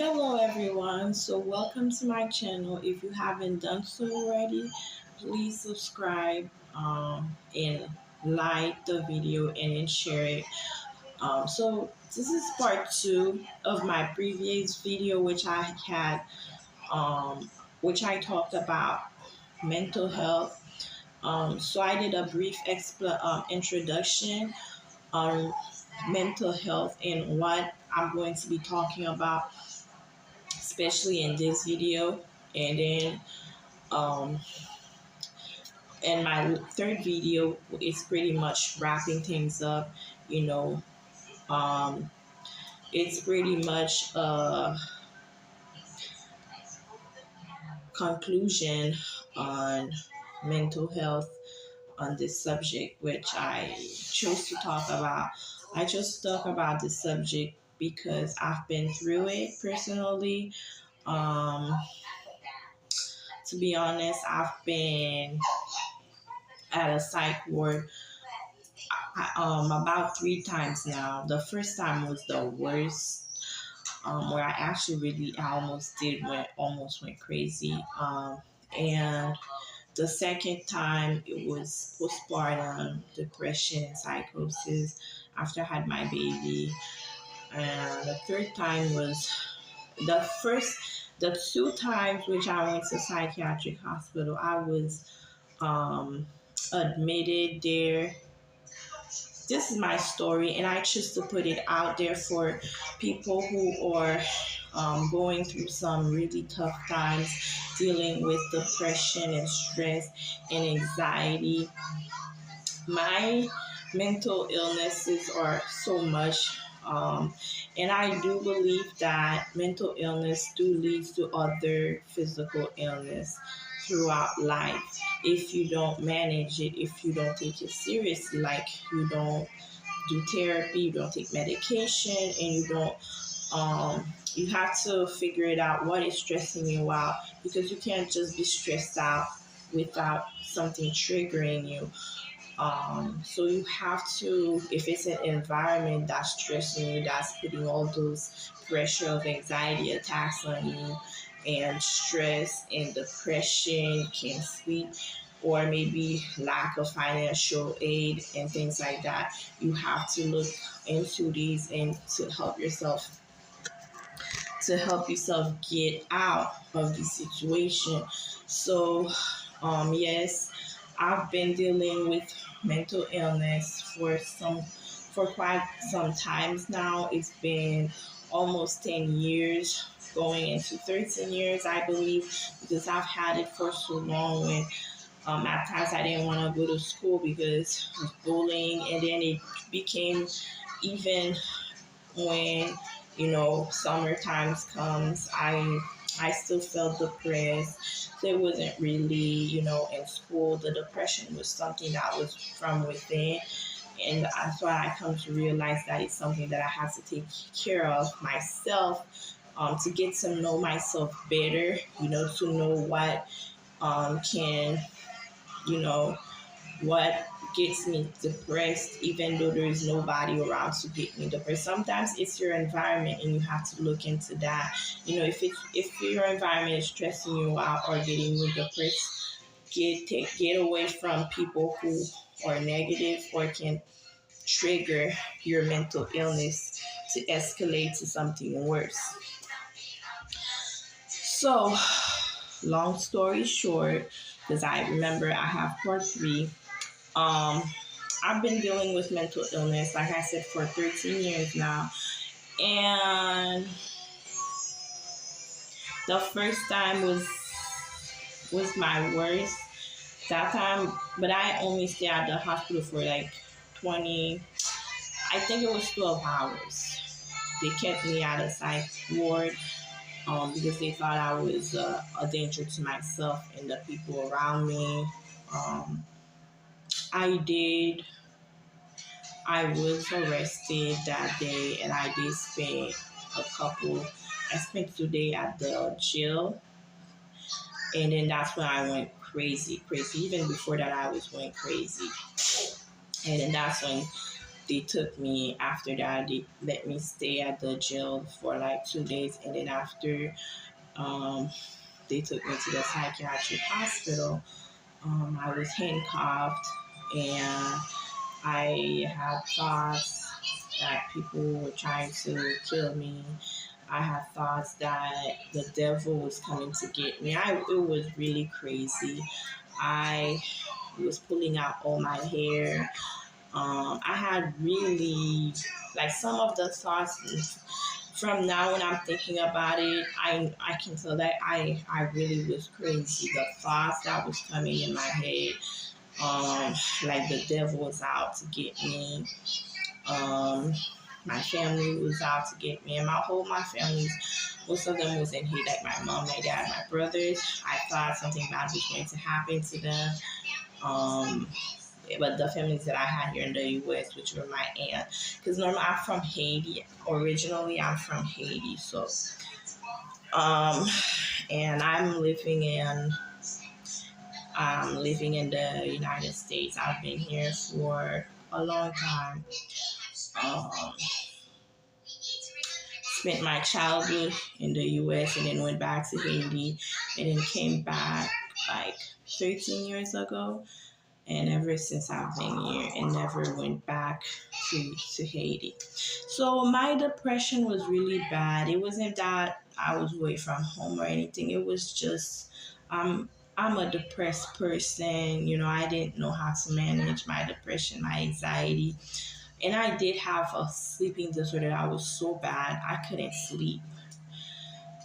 Hello everyone, so welcome to my channel. If you haven't done so already, please subscribe and like the video and then share it. So this is part two of my previous video which I talked about mental health. So I did a brief introduction on mental health and what I'm going to be talking about especially in this video. And then um, in my third video, it's pretty much wrapping things up. You know, um, it's pretty much a conclusion on mental health on this subject, which I chose to talk about. I chose to talk about this subject because I've been through it personally. Um, to be honest, I've been at a psych ward about three times now. The first time was the worst, where I actually I almost went crazy. And the second time it was postpartum depression and psychosis after I had my baby. And the third time was the first, the two times which I went to psychiatric hospital. I was admitted there. This is my story, and I choose to put it out there for people who are going through some really tough times, dealing with depression and stress and anxiety. My mental illnesses are so much, and I do believe that mental illness do lead to other physical illness throughout life if you don't manage it, if you don't take it seriously, like you don't do therapy, you don't take medication, and you have to figure it out what is stressing you out, because you can't just be stressed out without something triggering you. So you have to, if it's an environment that's stressing you, that's putting all those pressure of anxiety attacks on you, and stress and depression, can't sleep, or maybe lack of financial aid and things like that, you have to look into these and to help yourself get out of the situation. So, yes, I've been dealing with mental illness for quite some times now. It's been almost 10 years, going into 13 years, I believe, because I've had it for so long. When at times I didn't want to go to school because of bullying, and then it became even when summer times comes, I still felt depressed. So it wasn't really, in school. The depression was something that was from within. And that's why I come to realize that it's something that I have to take care of myself, to get to know myself better, to know what can, you know, what gets me depressed, even though there is nobody around to get me depressed. Sometimes it's your environment, and you have to look into that. If your environment is stressing you out or getting you depressed, get away from people who are negative or can trigger your mental illness to escalate to something worse. So, long story short, because I remember I have part three. Um, I've been dealing with mental illness, like I said, for 13 years now. And the first time was my worst. That time, but I only stayed at the hospital for like 20, I think it was 12 hours. They kept me at a psych ward because they thought I was a danger to myself and the people around me. Um, I did I was arrested that day, and I spent 2 days at the jail, and then that's when I went crazy. Even before that, I was going crazy. And then that's when they took me after that. They let me stay at the jail for like 2 days, and then after um, they took me to the psychiatric hospital. I was handcuffed, and I had thoughts that people were trying to kill me. I had thoughts that the devil was coming to get me. It was really crazy. I was pulling out all my hair. I had really, like, some of the thoughts from now when I'm thinking about it, I can tell that I really was crazy. The thoughts that was coming in my head, um, like the devil was out to get me. Um, my family was out to get me, and my family, most of them was in here, like my mom, my dad, my brothers. I thought something bad was going to happen to them. Um, but the families that I had here in the U.S., which were my aunt, because normally I'm from Haiti. Originally, I'm from Haiti, so um, and I'm living in the United States. I've been here for a long time. Um, Spent my childhood in the U.S. and then went back to Haiti, and then came back like 13 years ago. And ever since I've been here and never went back to Haiti. So my depression was really bad. It wasn't that I was away from home or anything. It was just I'm a depressed person. I didn't know how to manage my depression, my anxiety. And I did have a sleeping disorder that was so bad I couldn't sleep.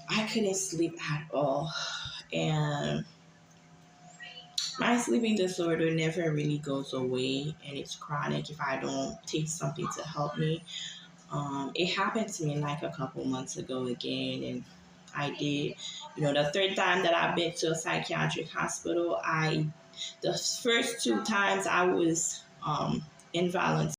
I couldn't sleep at all. And my sleeping disorder never really goes away, and it's chronic if I don't take something to help me. It happened to me like a couple months ago again, and I did. The third time that I've been to a psychiatric hospital, the first two times I was involuntarily